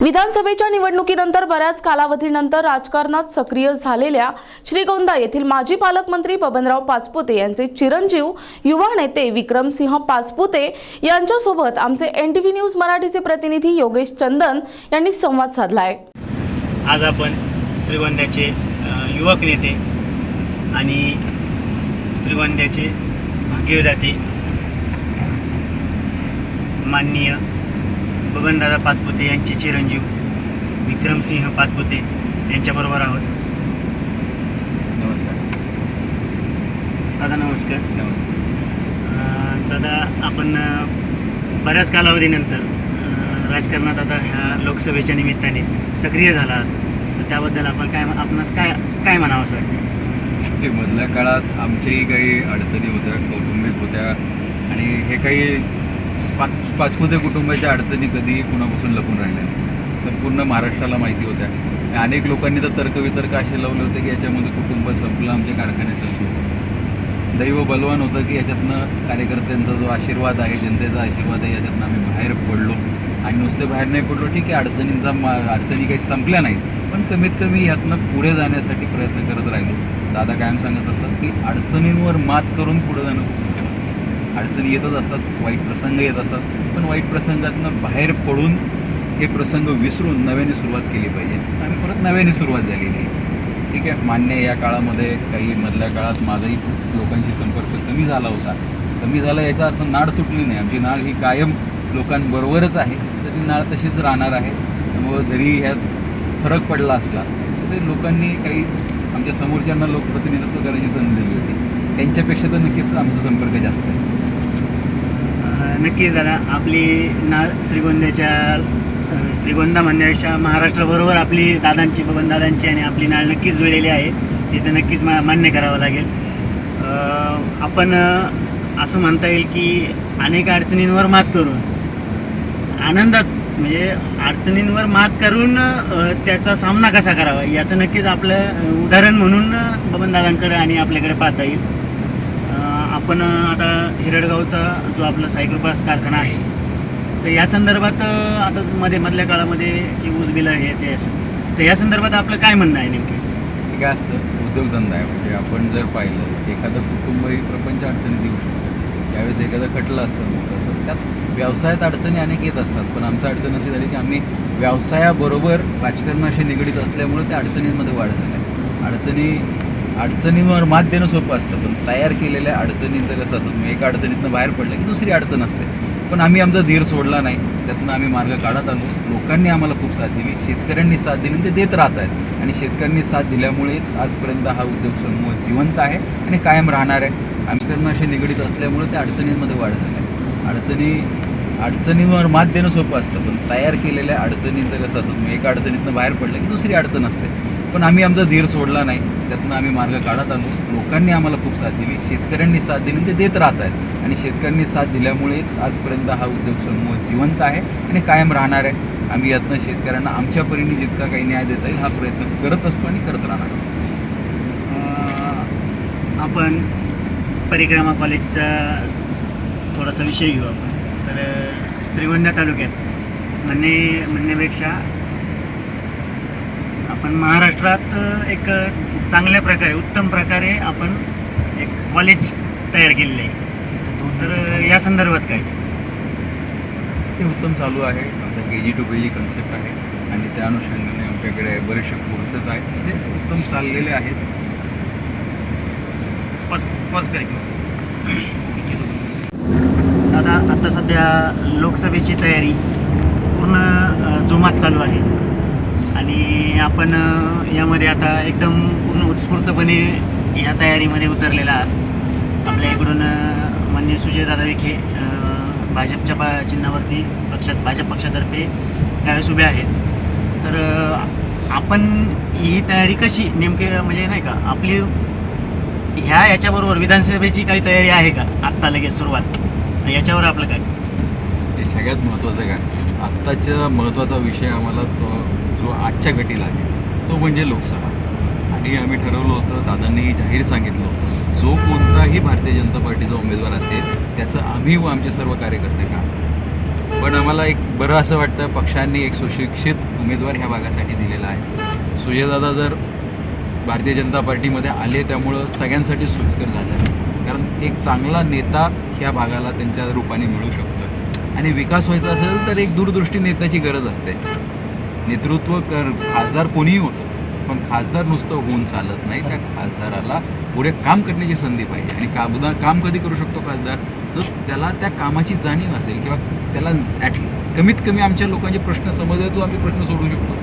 विधानसभेच्या निवडणुकीनंतर बऱ्याच कालावधीनंतर राजकारणात सक्रिय झालेल्या श्रीगोंदा येथील माजी पालकमंत्री बबनराव पाचपुते यांचे चिरंजीव युवा नेते विक्रमसिंह पाचपुते यांच्यासोबत आमचे NTV न्यूज मराठीचे प्रतिनिधी योगेश चंदन यांनी संवाद साधला आहे। आज आपण श्रीगोंद्याचे युवक नेते आणि श्रीगोंद्याचे भाग्यविधाते माननीय बबनदादा पाचपुते यांचे चिरंजीव विक्रमसिंह पाचपुते यांच्याबरोबर आहोत। नमस्कार दादा, नमस्कार। नमस्ते दादा, आपण बऱ्याच कालावधीनंतर राजकारणात आता ह्या लोकसभेच्या निमित्ताने सक्रिय झाला आहात, तर त्याबद्दल आपण आपणास काय म्हणावं असं वाटतं? की मधल्या काळात आमच्याही काही अडचणी होत्या, कौटुंबिक होत्या, आणि हे काही पाचपुते कुटुंबाच्या अडचणी कधीही कुणापासून लपून राहिल्या नाही, संपूर्ण महाराष्ट्राला माहिती होत्या। अनेक लोकांनी तर तर्कवितर्क असे लावले होते की याच्यामध्ये कुटुंब संपलं, आमचे कारखाने संपले। दैव बलवान होतं की याच्यातनं कार्यकर्त्यांचा जो आशीर्वाद आहे, जनतेचा आशीर्वाद आहे, याच्यातनं आम्ही बाहेर पडलो। आणि नुसते बाहेर नाही पडलो, ठीक आहे, अडचणी काही संपल्या नाहीत, पण कमीत कमी यातनं पुढे जाण्यासाठी प्रयत्न करत राहिलो। दादा कायम सांगत असतात की अडचणींवर मात करून पुढे जाणं खूप महत्त्वाचं आहे। अडचणी येतच असतात, वाईट प्रसंग येत असतात, पण वाईट प्रसंगातनं बाहेर पडून हे प्रसंग विसरून नव्याने सुरुवात केली पाहिजे। आणि परत नव्याने सुरुवात झालेली आहे, ठीक आहे। मान्य या काळामध्ये काही मधल्या काळात माझाही खूप लोकांशी संपर्क कमी झाला होता। कमी झाला याचा अर्थ नाळ तुटली नाही, आमची नाळ ही कायम लोकांबरोबरच आहे, तर ती नाळ तशीच राहणार आहे। त्यामुळं जरी ह्यात फरक पडला असला तर ते लोकांनी काही आमच्या समोरच्यांना लोकप्रतिनिधित्व करायची संधी दिली होती, त्यांच्यापेक्षा तर नक्कीच आमचा संपर्क जास्त आहे। नक्कीच दादा, आपली नाळ श्रीगोंदा म्हणण्यापेक्षा महाराष्ट्राबरोबर आपली दादांची, बबनदादांची आणि आपली नाळ नक्कीच जुळलेली आहे, ते तर नक्कीच मान्य करावं लागेल। आपण असं म्हणता येईल की अनेक अडचणींवर मात करून आनंदात, म्हणजे अडचणींवर मात करून त्याचा सामना कसा करावा याचं नक्कीच आपलं उदाहरण म्हणून बबनदादांकडे आणि आपल्याकडे पाहता येईल। आपण आता हिरडगावचा जो आपला सायकृपास कारखाना आहे, तर या संदर्भात आता मधल्या काळामध्ये की ऊस बिलं हे ते असं, तर या संदर्भात आपलं काय म्हणणं आहे नेमकं? हे काय असतं, उद्योगधंदा आहे, म्हणजे आपण जर पाहिलं एखादं कुटुंब ही प्रपंच अडचणी देऊ शकतो। त्यावेळेस एखादं खटलं असतं मोठं, तर त्यात व्यवसायात अडचणी अनेक येत असतात, पण आमचं अडचण अशी झाली की आम्ही व्यवसायाबरोबर राजकारणाशी निगडीत असल्यामुळे त्या अडचणींमध्ये वाढ झाल्या। अडचणींवर मात देणं सोपं असतं, पण तयार केलेल्या अडचणींचं कसं असतं, मग एका अडचणीतनं बाहेर पडलं की दुसरी अडचण असते। पण आम्ही आमचा धीर सोडला नाही, त्यातनं आम्ही मार्ग काढत आलो। लोकांनी आम्हाला खूप साथ दिली, शेतकऱ्यांनी साथ दिली, ते देत राहत आहेत, आणि शेतकऱ्यांनी साथ दिल्यामुळेच आजपर्यंत हा उद्योग समूह जिवंत आहे आणि कायम राहणार आहे। राजकारणाशी निगडीत असल्यामुळे त्या अडचणींमध्ये वाढ झाली। अडचणींवर मात देणं सोपं असतं, पण तयार केलेल्या अडचणींचं कसं असतं, मग एका अडचणीतनं बाहेर पडलं की दुसरी अडचण असते। पण आम्ही आमचा धीर सोडला नाही, त्यातनं आम्ही मार्ग काढत आलो। लोकांनी आम्हाला खूप साथ दिली, शेतकऱ्यांनी साथ दिली, ते देत राहत आहेत, आणि शेतकऱ्यांनी साथ दिल्यामुळेच आजपर्यंत हा उद्योग समूह जिवंत आहे आणि कायम राहणार आहे। आम्ही यातनं शेतकऱ्यांना आमच्या परीने जितका काही न्याय देता येईल हा प्रयत्न करत असतो आणि करत राहणार आहोत। आपण परिक्रमा कॉलेजचा थोडासा विषय घेऊ आपण। तर श्रीगोंदा तालुक्यात म्हणण्यापेक्षा आपण महाराष्ट्रात एक चांगल्या प्रकारे, उत्तम प्रकारे आपण एक कॉलेज तयार केलेलं आहे, तर या संदर्भात काय? हे उत्तम चालू आहे, आता KG to PG कन्सेप्ट आहे, आणि त्या अनुषंगाने आमच्याकडे बरेचसे कोर्सेस आहेत, ते उत्तम चाललेले आहेत। पॉज करेल दादा, आता सध्या लोकसभेची तयारी पूर्ण जोमात चालू आहे, आणि आपण यामध्ये आता एकदम पूर्ण उत्स्फूर्तपणे या तयारीमध्ये उतरलेला आहात। आपल्या इकडून माननीय सुजयदादा विखे भाजपच्या चिन्हावरती भाजप पक्षातर्फे त्यावेळेस उभे आहेत, तर आपण ही तयारी कशी नेमके, म्हणजे नाही का आपली याच्याबरोबर विधानसभेची काही तयारी आहे का आत्ता लगेच सुरुवात, याच्यावर आपलं काय? हे सगळ्यात महत्त्वाचं काय, आत्ताचा महत्त्वाचा विषय आम्हाला जो आजच्या घटीला आहे तो म्हणजे लोकसभा। आणि आम्ही ठरवलं होतं, दादांनी जाहीर सांगितलं होतं, जो कोणताही भारतीय जनता पार्टीचा उमेदवार असेल त्याचं आम्ही व आमचे सर्व कार्यकर्ते काम पण आम्हाला एक बरं असं वाटतं, पक्षांनी एक सुशिक्षित उमेदवार ह्या भागासाठी दिलेला आहे. सुजयदादा जर भारतीय जनता पार्टीमध्ये आले त्यामुळं सगळ्यांसाठी सोयीस्कर झालं, कारण एक चांगला नेता ह्या भागाला त्यांच्या रूपाने मिळू शकतो. आणि विकास व्हायचा असेल तर एक दूरदृष्टी नेत्याची गरज असते. नेतृत्व खासदार कोणीही होतं, पण खासदार नुसतं होऊन चालत नाही. त्या खासदाराला पुढे काम करण्याची संधी पाहिजे. आणि काम कधी करू शकतो खासदार, तर त्याला त्या कामाची जाणीव असेल किंवा त्याला कमीत कमी आमच्या लोकांचे प्रश्न समजले तो आम्ही प्रश्न सोडू शकतो.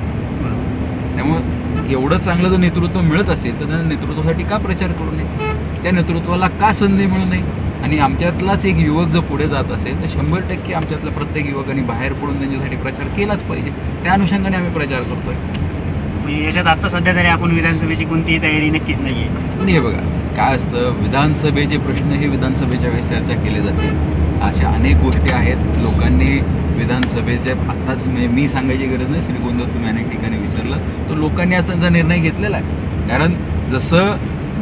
त्यामुळं एवढं चांगलं जर नेतृत्व मिळत असेल तर त्या नेतृत्वासाठी का प्रचार करू नये, त्या नेतृत्वाला का संधी मिळू नये. आणि आमच्यातलाच एक युवक जर पुढे जात असेल तर 100% आमच्यातल्या प्रत्येक युवकांनी बाहेर पडून त्यांच्यासाठी प्रचार केलाच पाहिजे. त्या अनुषंगाने आम्ही प्रचार करतोय. म्हणजे याच्यात आता सध्या तरी आपण विधानसभेची कोणतीही तयारी नक्कीच नाही आहे. पण हे बघा काय असतं, विधानसभेचे प्रश्न हे विधानसभेच्या वेळेस चर्चा केले जाते. अशा अनेक गोष्टी आहेत. लोकांनी विधानसभेचे आत्ताच मी सांगायची गरज नाही, श्रीगोंद्यात तुम्ही अनेक ठिकाणी विचारलं तर लोकांनी आज त्यांचा निर्णय घेतलेला आहे. कारण जसं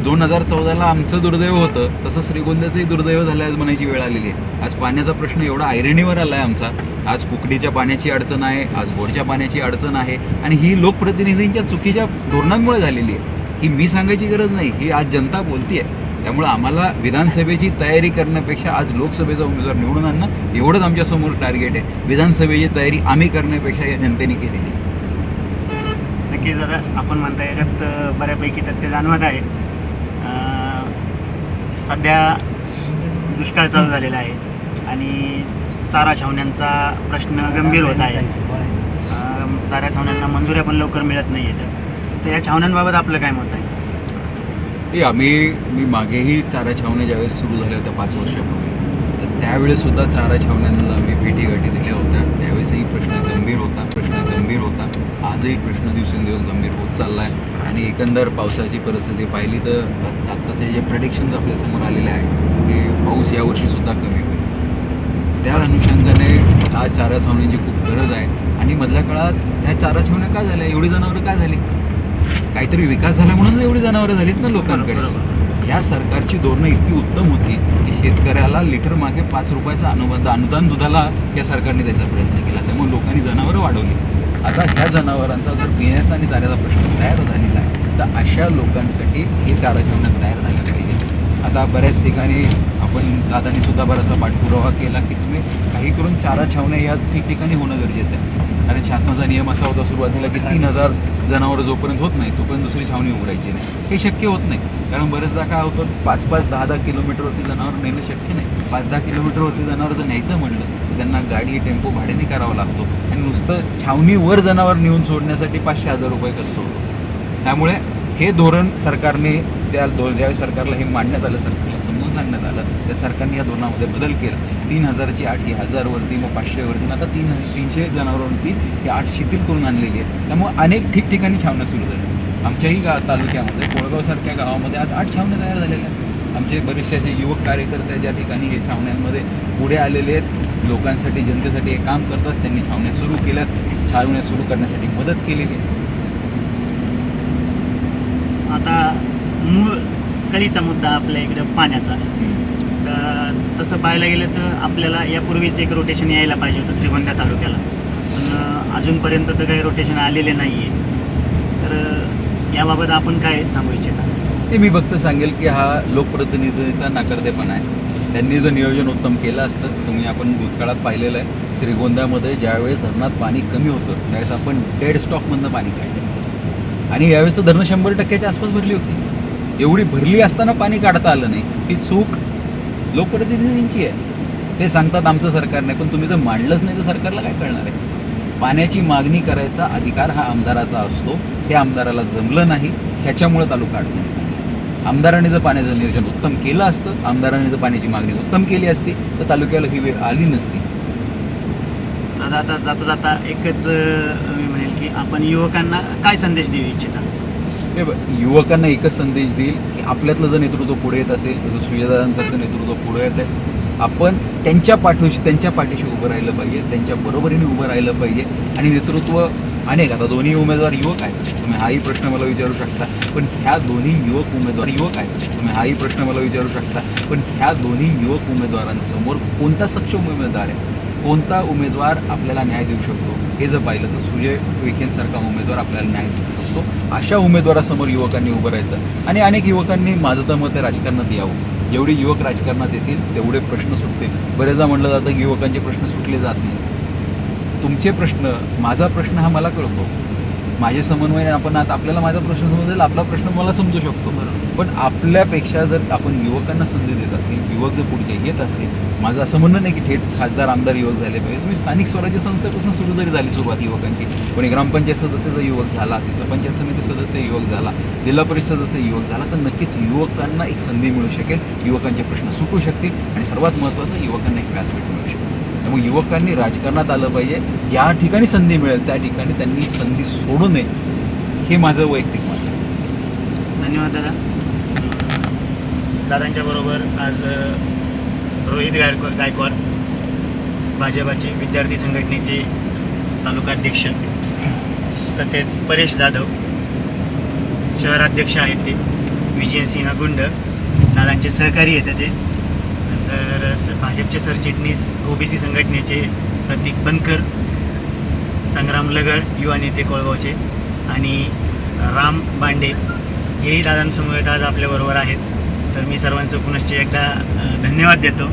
2014ला आमचं दुर्दैव होतं तसं श्रीगोंद्याचंही दुर्दैव झालं आज म्हणायची वेळ आलेली आहे. आज पाण्याचा प्रश्न एवढा ऐरणीवर आला आहे आमचा. आज कुकडीच्या पाण्याची अडचण आहे, आज बोरच्या पाण्याची अडचण आहे. आणि ही लोकप्रतिनिधींच्या चुकीच्या धोरणांमुळे झालेली आहे. ही मी सांगायची गरज नाही, ही आज जनता बोलती आहे. त्यामुळं आम्हाला विधानसभेची तयारी करण्यापेक्षा आज लोकसभेचा उमेदवार निवडून आणणं एवढंच आमच्यासमोर टार्गेट आहे. विधानसभेची तयारी आम्ही करण्यापेक्षा या जनतेने केलेली आहे. नक्कीच दादा, आपण म्हणता याच्यात बऱ्यापैकी तथ्य जाणवत आहे. सध्या दुष्काळ चालू झालेला आहे आणि चारा छावण्यांचा प्रश्न गंभीर होत आहे. चारा छावण्यांना मंजुऱ्या पण लवकर मिळत नाही आहेत. तर या छावण्यांबाबत आपलं काय मत आहे? मी मागेही चारा छावण्या ज्यावेळेस सुरू झाल्या होत्या 5 वर्षापूर्वी, तर त्यावेळेससुद्धा चारा छावण्यांना मी भेटीगाठी दिल्या होत्या. त्यावेळेसही प्रश्न गंभीर होता. आजही प्रश्न दिवसेंदिवस गंभीर होत चालला आहे. आणि एकंदर पावसाची परिस्थिती पाहिली तर आत्ताचे जे प्रेडिक्शन्स आपल्यासमोर आलेले आहेत ते पाऊस यावर्षीसुद्धा कमी होईल. त्या अनुषंगाने आज चारा छावण्यांची खूप गरज आहे. आणि मधल्या काळात ह्या चारा छावण्या का झाल्या, एवढी जनावरं का झाली? काहीतरी विकास झाला म्हणून एवढी जनावरं झालीत ना लोकांकडे. या सरकारची धोरणं इतकी उत्तम होती की शेतकऱ्याला लिटर मागे 5 रुपयाचा अनुदान दुधाला या सरकारने द्यायचा प्रयत्न केला. त्यामुळे लोकांनी जनावरं वाढवली. आता ह्या जनावरांचा जर पिण्याचा आणि चाऱ्याचा प्रश्न तयार झालेला आहे तर अशा लोकांसाठी हे चारा छावण्या तयार झाल्या पाहिजे. आता बऱ्याच ठिकाणी आपण दादांनी सुद्धा बराचसा पाठपुरावा केला की तुम्ही काही करून चारा छावण्या ह्या ठिकठिकाणी होणं गरजेचं आहे. कारण शासनाचा नियम असा होता सुरुवातीला की 3000 जनावरं जोपर्यंत होत नाही तोपर्यंत दुसरी छावणी उघडायची नाही. हे शक्य होत नाही, कारण बरेचदा काय होतं 5-5, 10-10 किलोमीटरवरती जनावर नेणं शक्य नाही. 5-10 किलोमीटरवरती जनावर जर न्यायचं म्हणलं तर त्यांना गाडी टेम्पो भाड्याने करावा लागतो. आणि नुसतं छावणीवर जनावर नेऊन सोडण्यासाठी 500-1000 रुपये खर्च होतो. त्यामुळे हे धोरण सरकारने ज्यावेळेस सरकारला हे मांडण्यात आलं, सरकारला समजून सांगण्यात आलं, त्या सरकारने या धोरणामध्ये बदल केला. 3000ची अट ही 1000वरती, मग 500वरती, आता 300 जनावरांवरती ही अट शिथिल करून आणलेली आहे. त्यामुळे अनेक ठिकठिकाणी छावण्या सुरू झाल्या. आमच्याही तालुक्यामध्ये कोळगावसारख्या गावामध्ये आज 8 छावण्या तयार झालेल्या आहेत. आमचे बरेचसे असे युवक कार्यकर्ते ज्या ठिकाणी हे छावण्यांमध्ये पुढे आलेले आहेत, लोकांसाठी जनतेसाठी हे काम करतात. त्यांनी छावण्या सुरू केल्या, छावण्या सुरू करण्यासाठी मदत केलेली आहे. आता मूळ कळीचा मुद्दा आपल्या इकडं पाण्याचा आहे. तर तसं पाहायला गेलं तर आपल्याला यापूर्वीच एक रोटेशन यायला पाहिजे होतं श्रीगोंदा तालुक्याला, पण अजूनपर्यंत तर काही रोटेशन आलेले नाही आहे. तर याबाबत आपण काय सांगू इच्छिता? ते मी फक्त सांगेल की हा लोकप्रतिनिधीचा नाकर्तेपणा आहे. त्यांनी जर नियोजन उत्तम केलं असतं, तुम्ही आपण भूतकाळात पाहिलेलं आहे श्रीगोंद्यामध्ये ज्यावेळेस धरणात पाणी कमी होतं त्यावेळेस आपण डेड स्टॉकमधनं पाणी काढलं. आणि यावेळेस तर धरणं 100%च्या आसपास भरली होती. एवढी भरली असताना पाणी काढता आलं नाही, ही चूक लोकप्रतिनिधींची आहे. ते सांगतात आमचं सरकार नाही, पण तुम्ही जर मांडलंच नाही तर सरकारला काय कळणार आहे? पाण्याची मागणी करायचा अधिकार हा आमदाराचा असतो. हे आमदाराला जमलं नाही, ह्याच्यामुळे तालुका अडचणीत. आमदाराने जर पाण्याचं नियोजन उत्तम केलं असतं, आमदाराने जर पाण्याची मागणी उत्तम केली असती तर तालुक्याला ही वेळ आली नसती. दादा, आता जाता जाता एकच मी म्हणेल की आपण युवकांना काय संदेश देऊ इच्छिता? हे युवकांना एकच संदेश देईल की आपल्यातलं जर नेतृत्व पुढे येत असेल तर सुजयदादांसारखं नेतृत्व पुढे येत आहे, आपण त्यांच्या पाठीशी उभं राहिलं पाहिजे, त्यांच्या बरोबरीने उभं राहिलं पाहिजे. आणि नेतृत्व अनेक, आता दोन्ही उमेदवार युवक आहेत, तुम्ही हाही प्रश्न मला विचारू शकता, पण ह्या दोन्ही युवक उमेदवारांसमोर कोणता सक्षम उमेदवार आहे? कोणता उमेदवार आपल्याला न्याय देऊ शकतो हे जर पाहिलं तर सुजय विखेंसारखा उमेदवार आपल्याला न्याय देऊ शकतो. अशा उमेदवारासमोर युवकांनी उभं राहायचं आणि अनेक युवकांनी माझं तर मत आहे राजकारणात यावं. जेवढे युवक राजकारणात येतील तेवढे प्रश्न सुटतील. बरेचदा म्हटलं जातं की युवकांचे प्रश्न सुटले जात नाही. तुमचे प्रश्न, माझा प्रश्न हा मला कळतो. माझे समन्वय आपण आता आपल्याला माझा प्रश्न समजेल, आपला प्रश्न मला समजू शकतो. पण आपल्यापेक्षा जर आपण युवकांना संधी देत असेल, युवक जर पुढचे येत असतील, माझं असं म्हणणं नाही की थेट खासदार आमदार युवक झाले पाहिजे. तुम्ही स्थानिक स्वराज्य संस्थेपासून सुरू जरी झाली सुरुवात युवकांची, कोणी ग्रामपंचायत सदस्याचा युवक झाला, तिथं पंचायत समिती सदस्य युवक झाला, जिल्हा परिषद सदस्य युवक झाला, तर नक्कीच युवकांना एक संधी मिळू शकेल, युवकांचे प्रश्न सुटू शकतील आणि सर्वात महत्त्वाचं युवकांना एक व्यासपीठ मिळू शकेल. त्यामुळे युवकांनी राजकारणात आलं पाहिजे. ज्या ठिकाणी संधी मिळेल त्या ठिकाणी त्यांनी संधी सोडू नये, हे माझं वैयक्तिक मत आहे. धन्यवाद दादा. दादांच्या बरोबर आज रोहित गायकवाड, भाजपाचे विद्यार्थी संघटनेचे तालुकाध्यक्ष, तसेच परेश जाधव शहराध्यक्ष आहेत, ते विजयसिंह गुंड दादांचे सहकारी आहेत ते, नंतर भाजपचे सरचिटणीस ओबीसी संघटनेचे प्रतीक बनकर, संग्राम लगड युवा नेते कोळगावचे आणि राम बांडे हेही दादांसमवेत आज आपल्याबरोबर आहेत. तर मी सर्वांचं पुनश्च एकदा धन्यवाद देतो.